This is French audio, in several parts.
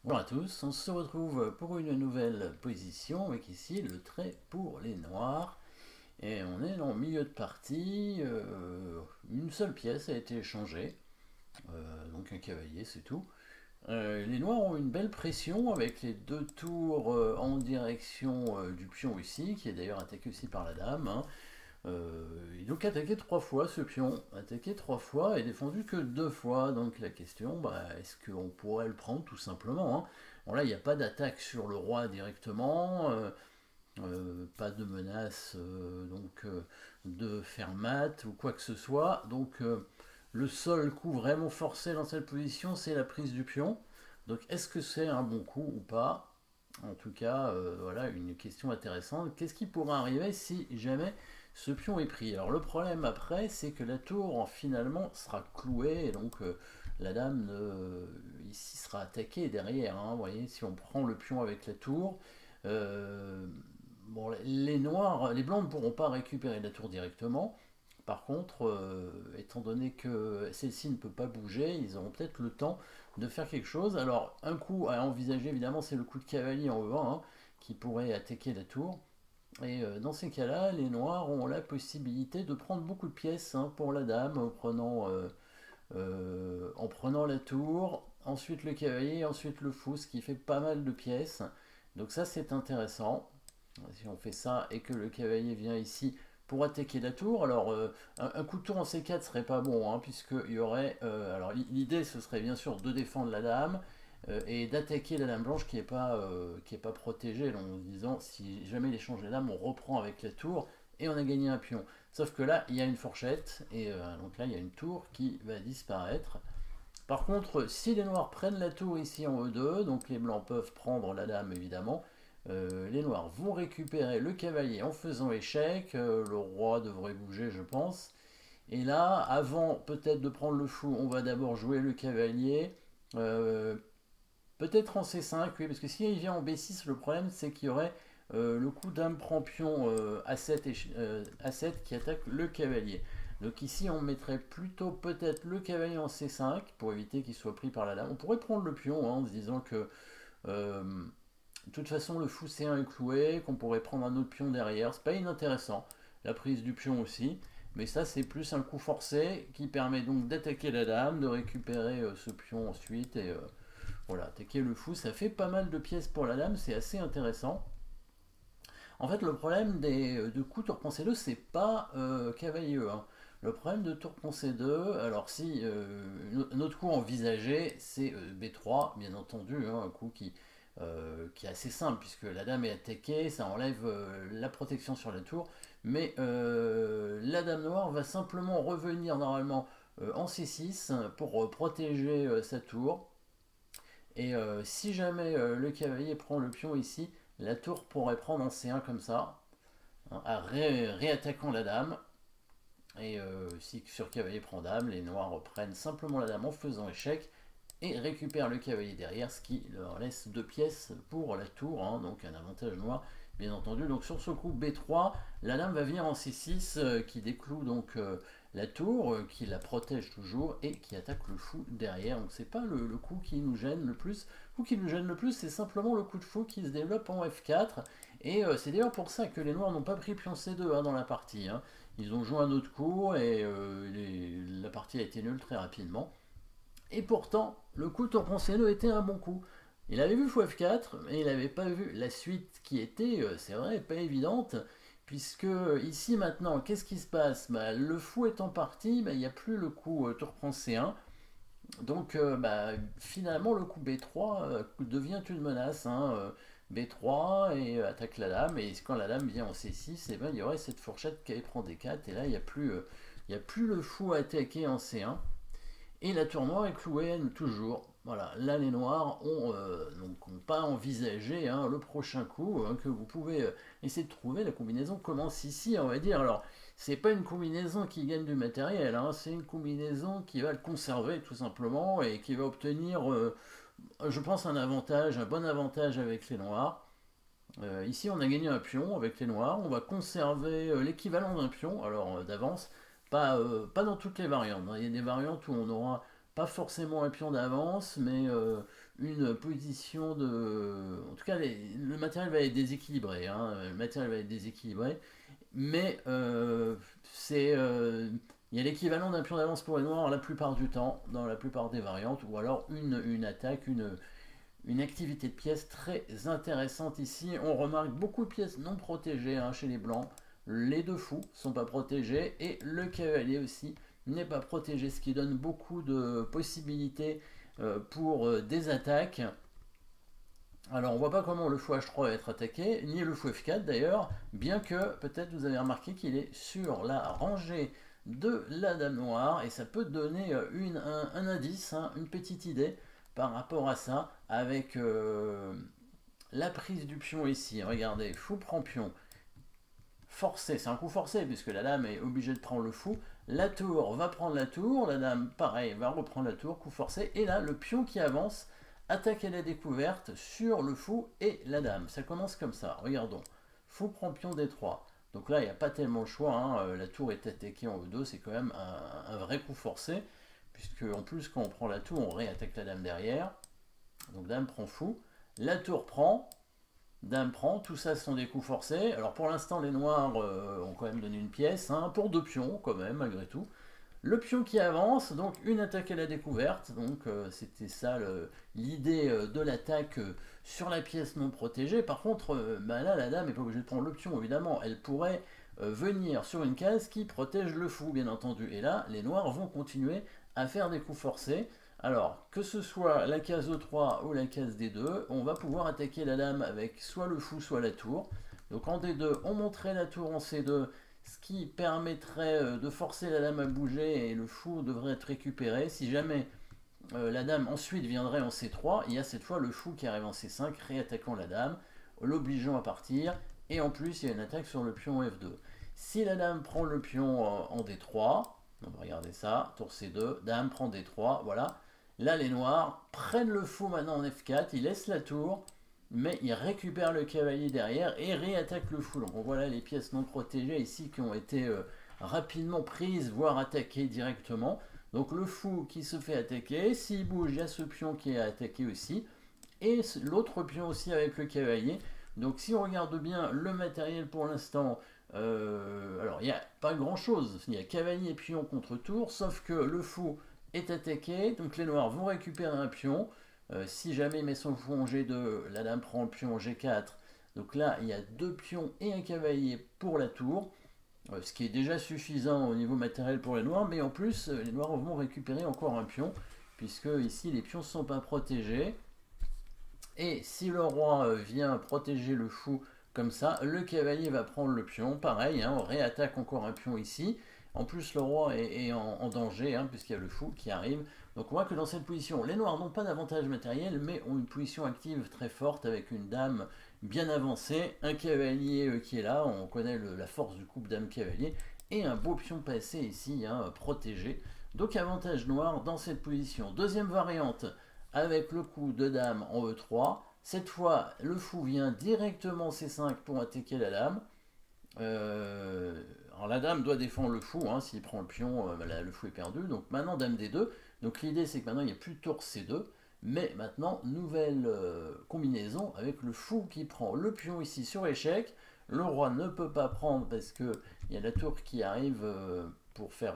Bonjour à tous, on se retrouve pour une nouvelle position avec ici le trait pour les noirs. Et on est en milieu de partie, une seule pièce a été échangée, donc un cavalier c'est tout. Les noirs ont une belle pression avec les deux tours en direction du pion ici, qui est d'ailleurs attaqué aussi par la dame, hein. Il donc attaqué 3 fois ce pion, attaqué 3 fois et défendu que 2 fois. Donc la question, est-ce qu'on pourrait le prendre tout simplement, hein. Bon là il n'y a pas d'attaque sur le roi directement, pas de menace de faire mat ou quoi que ce soit. Donc le seul coup vraiment forcé dans cette position c'est la prise du pion. Donc est-ce que c'est un bon coup ou pas? En tout cas, voilà une question intéressante. Qu'est-ce qui pourrait arriver si jamais ce pion est pris? Alors le problème après, c'est que la tour finalement sera clouée, et donc la dame ici sera attaquée derrière, hein. Vous voyez, si on prend le pion avec la tour, euh, bon, les noirs, les blancs ne pourront pas récupérer la tour directement. Par contre, étant donné que celle-ci ne peut pas bouger, ils auront peut-être le temps de faire quelque chose. Alors, un coup à envisager, évidemment, c'est le coup de cavalier en E1, hein, qui pourrait attaquer la tour. Et dans ces cas-là, les noirs ont la possibilité de prendre beaucoup de pièces, hein, pour la dame, en prenant la tour, ensuite le cavalier, ensuite le fou, ce qui fait pas mal de pièces. Donc ça, c'est intéressant. Si on fait ça et que le cavalier vient ici pour attaquer la tour, alors un coup de tour en C4 serait pas bon, hein, puisqu'il y aurait... alors l'idée, ce serait bien sûr de défendre la dame, et d'attaquer la dame blanche qui est pas protégée, en se disant si jamais il échange la dame, on reprend avec la tour et on a gagné un pion. Sauf que là, il y a une fourchette, et donc là, il y a une tour qui va disparaître. Par contre, si les noirs prennent la tour ici en E2, donc les blancs peuvent prendre la dame évidemment, les noirs vont récupérer le cavalier en faisant échec, le roi devrait bouger je pense. Et là, avant peut-être de prendre le fou, on va d'abord jouer le cavalier, euh, peut-être en C5, oui, parce que s'il vient en B6, le problème c'est qu'il y aurait le coup dame prend pion A7, A7 qui attaque le cavalier. Donc ici on mettrait plutôt peut-être le cavalier en C5 pour éviter qu'il soit pris par la dame. On pourrait prendre le pion, hein, en se disant que euh, de toute façon le fou C1 est cloué, qu'on pourrait prendre un autre pion derrière. C'est pas inintéressant, la prise du pion aussi. Mais ça c'est plus un coup forcé qui permet donc d'attaquer la dame, de récupérer ce pion ensuite et voilà, attaquer le fou, ça fait pas mal de pièces pour la dame, c'est assez intéressant. En fait, le problème de coups tour pont C2, c'est pas cavalier E1. Le problème de tour pont C2, alors si un autre coup envisagé, c'est B3, bien entendu, hein, un coup qui est assez simple, puisque la dame est attaquée, ça enlève la protection sur la tour, mais la dame noire va simplement revenir normalement en C6 pour protéger sa tour. Et si jamais le cavalier prend le pion ici, la tour pourrait prendre un C1 comme ça, hein, réattaquant la dame. Et si sur cavalier prend dame, les noirs reprennent simplement la dame en faisant échec et récupèrent le cavalier derrière, ce qui leur laisse 2 pièces pour la tour, hein, donc un avantage noir bien entendu. Donc sur ce coup B3, la dame va venir en C6 qui décloue donc la tour, qui la protège toujours et qui attaque le fou derrière. Donc c'est pas le coup qui nous gêne le plus. Le coup qui nous gêne le plus, c'est simplement le coup de fou qui se développe en F4. Et c'est d'ailleurs pour ça que les noirs n'ont pas pris pion C2, hein, dans la partie, hein. Ils ont joué un autre coup et la partie a été nulle très rapidement. Et pourtant, le coup tour pont C2 était un bon coup. Il avait vu fou F4, mais il n'avait pas vu la suite qui était, c'est vrai, pas évidente. Puisque ici maintenant, qu'est-ce qui se passe? Le fou étant parti, il n'y a plus le coup tour prend C1. Donc finalement le coup B3 devient une menace, hein, B3 et attaque la dame, et quand la dame vient en C6, il y aurait cette fourchette qui prend D4, et là il y a plus le fou à attaquer en C1. Et la tour noire est clouée toujours. Voilà, là les noirs ont pas envisagé, hein, le prochain coup, hein, que vous pouvez essayer de trouver. La combinaison commence ici, on va dire. Alors, c'est pas une combinaison qui gagne du matériel, hein, c'est une combinaison qui va le conserver tout simplement et qui va obtenir, je pense, un bon avantage avec les noirs. Ici, on a gagné un pion avec les noirs. On va conserver l'équivalent d'un pion, alors d'avance, pas dans toutes les variantes, hein. Il y a des variantes où on n'aura pas forcément un pion d'avance, mais une position de... En tout cas, le matériel va être déséquilibré, hein, le matériel va être déséquilibré, mais il y a l'équivalent d'un pion d'avance pour les noirs la plupart du temps, dans la plupart des variantes, ou alors une attaque, une activité de pièces très intéressante ici. On remarque beaucoup de pièces non protégées hein, chez les blancs. Les deux fous sont pas protégés et le cavalier aussi n'est pas protégé, ce qui donne beaucoup de possibilités pour des attaques. Alors on voit pas comment le fou H3 va être attaqué, ni le fou F4 d'ailleurs, bien que peut-être vous avez remarqué qu'il est sur la rangée de la dame noire, et ça peut donner un indice, hein, une petite idée par rapport à ça, avec la prise du pion ici. Regardez, fou prend pion, forcé, c'est un coup forcé puisque la dame est obligée de prendre le fou. La tour va prendre la tour, la dame pareil va reprendre la tour, coup forcé, et là le pion qui avance attaque à la découverte sur le fou et la dame. Ça commence comme ça, regardons. Fou prend pion D3. Donc là il n'y a pas tellement le choix, hein. La tour est attaquée en E2, c'est quand même un vrai coup forcé, puisque en plus quand on prend la tour on réattaque la dame derrière. Donc dame prend fou, la tour prend, dame prend, tout ça ce sont des coups forcés. Alors pour l'instant les noirs ont quand même donné une pièce, hein, pour deux pions quand même malgré tout. Le pion qui avance, donc une attaque à la découverte, donc c'était ça l'idée de l'attaque sur la pièce non protégée. Par contre, bah là la dame n'est pas obligée de prendre le pion évidemment, elle pourrait venir sur une case qui protège le fou bien entendu. Et là les noirs vont continuer à faire des coups forcés. Alors, que ce soit la case E3 ou la case D2, on va pouvoir attaquer la dame avec soit le fou, soit la tour. Donc en D2, on monterait la tour en C2, ce qui permettrait de forcer la dame à bouger et le fou devrait être récupéré. Si jamais la dame ensuite viendrait en C3, il y a cette fois le fou qui arrive en C5, réattaquant la dame, l'obligeant à partir, et en plus il y a une attaque sur le pion F2. Si la dame prend le pion en D3, on va regarder ça, tour C2, dame prend D3, voilà. Là, les noirs prennent le fou maintenant en F4, ils laissent la tour, mais ils récupèrent le cavalier derrière et réattaquent le fou. Donc on voit là les pièces non protégées ici qui ont été rapidement prises, voire attaquées directement. Donc le fou qui se fait attaquer, s'il bouge, il y a ce pion qui est attaqué aussi, et l'autre pion aussi avec le cavalier. Donc si on regarde bien le matériel pour l'instant, alors il n'y a pas grand chose, il y a cavalier et pion contre tour, sauf que le fou est attaqué, donc les noirs vont récupérer un pion. Si jamais ils mettent son fou en G2, la dame prend le pion en G4. Donc là, il y a deux pions et un cavalier pour la tour, ce qui est déjà suffisant au niveau matériel pour les noirs, mais en plus, les noirs vont récupérer encore un pion, puisque ici, les pions ne sont pas protégés. Et si le roi vient protéger le fou comme ça, le cavalier va prendre le pion, pareil, hein, on réattaque encore un pion ici. En plus, le roi est en danger, hein, puisqu'il y a le fou qui arrive. Donc on voit que dans cette position, les noirs n'ont pas d'avantage matériel, mais ont une position active très forte, avec une dame bien avancée, un cavalier qui est là, on connaît la force du couple dame-cavalier, et un beau pion passé ici, hein, protégé. Donc avantage noir dans cette position. Deuxième variante, avec le coup de dame en E3. Cette fois, le fou vient directement C5 pour attaquer la dame. Alors la dame doit défendre le fou, hein, s'il prend le pion, le fou est perdu. Donc maintenant dame D2. Donc l'idée c'est que maintenant il n'y a plus de tour C2. Mais maintenant, nouvelle combinaison avec le fou qui prend le pion ici sur échec. Le roi ne peut pas prendre parce qu'il y a la tour qui arrive pour faire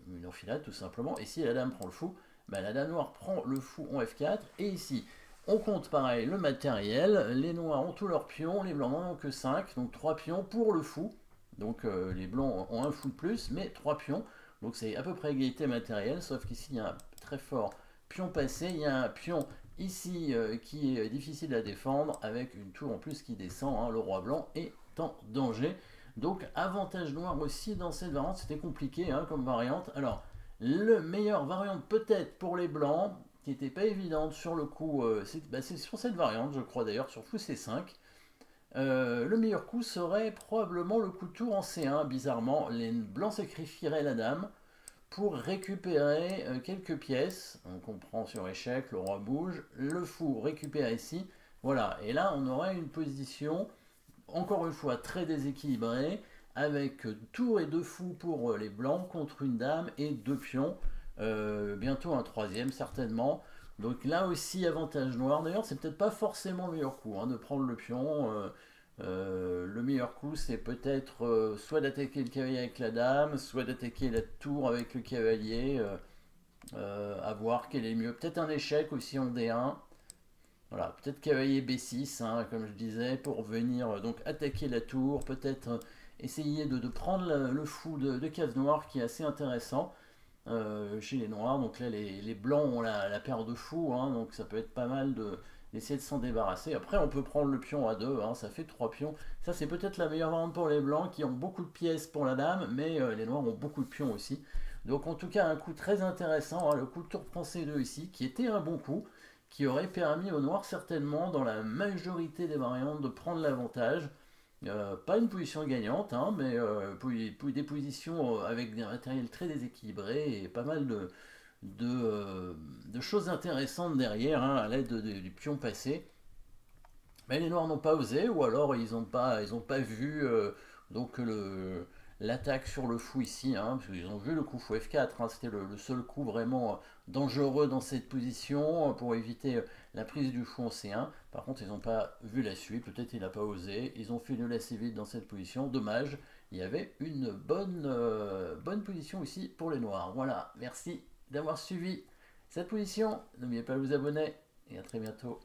une enfilade tout simplement. Et si la dame prend le fou, ben, la dame noire prend le fou en F4. Et ici, on compte pareil le matériel. Les noirs ont tous leurs pions, les blancs n'en ont que 5. Donc 3 pions pour le fou. Donc les blancs ont un fou de plus, mais 3 pions. Donc c'est à peu près égalité matérielle, sauf qu'ici il y a un très fort pion passé. Il y a un pion ici qui est difficile à défendre, avec une tour en plus qui descend, hein, le roi blanc est en danger. Donc avantage noir aussi dans cette variante, c'était compliqué hein, comme variante. Alors, le meilleur variante peut-être pour les blancs, qui n'était pas évidente sur le coup, c'est sur cette variante je crois d'ailleurs, sur fou C5. Le meilleur coup serait probablement le coup de tour en C1, bizarrement. Les blancs sacrifieraient la dame pour récupérer quelques pièces. Donc on prend sur échec, le roi bouge, le fou récupère ici. Voilà, et là on aurait une position, encore une fois, très déséquilibrée, avec tour et deux fous pour les blancs contre une dame et deux pions. Bientôt un troisième certainement. Donc là aussi, avantage noir. D'ailleurs, c'est peut-être pas forcément le meilleur coup hein, de prendre le pion. Le meilleur coup, c'est peut-être soit d'attaquer le cavalier avec la dame, soit d'attaquer la tour avec le cavalier. À voir quel est le mieux. Peut-être un échec aussi en D1. Voilà, peut-être cavalier B6, hein, comme je disais, pour venir donc attaquer la tour. Peut-être essayer de prendre le fou de case noire qui est assez intéressant chez les noirs. Donc là, les blancs ont la paire de fous, hein, donc ça peut être pas mal d'essayer de s'en débarrasser. Après, on peut prendre le pion à 2, hein, ça fait 3 pions. Ça, c'est peut-être la meilleure variante pour les blancs qui ont beaucoup de pièces pour la dame, mais les noirs ont beaucoup de pions aussi. Donc en tout cas, un coup très intéressant, hein, le coup de tour prend C2 ici, qui était un bon coup, qui aurait permis aux noirs certainement, dans la majorité des variantes, de prendre l'avantage. Pas une position gagnante, hein, mais des positions avec des matériels très déséquilibrés et pas mal de choses intéressantes derrière hein, à l'aide du pion passé. Mais les noirs n'ont pas osé, ou alors ils ont pas vu donc l'attaque sur le fou ici, hein, parce qu'ils ont vu le coup fou F4, hein, c'était le seul coup vraiment dangereux dans cette position pour éviter la prise du fou en C1. Par contre, ils n'ont pas vu la suite, peut-être il n'a pas osé, ils ont fait nul assez vite dans cette position, dommage, il y avait une bonne position ici pour les noirs. Voilà, merci d'avoir suivi cette position, n'oubliez pas de vous abonner et à très bientôt.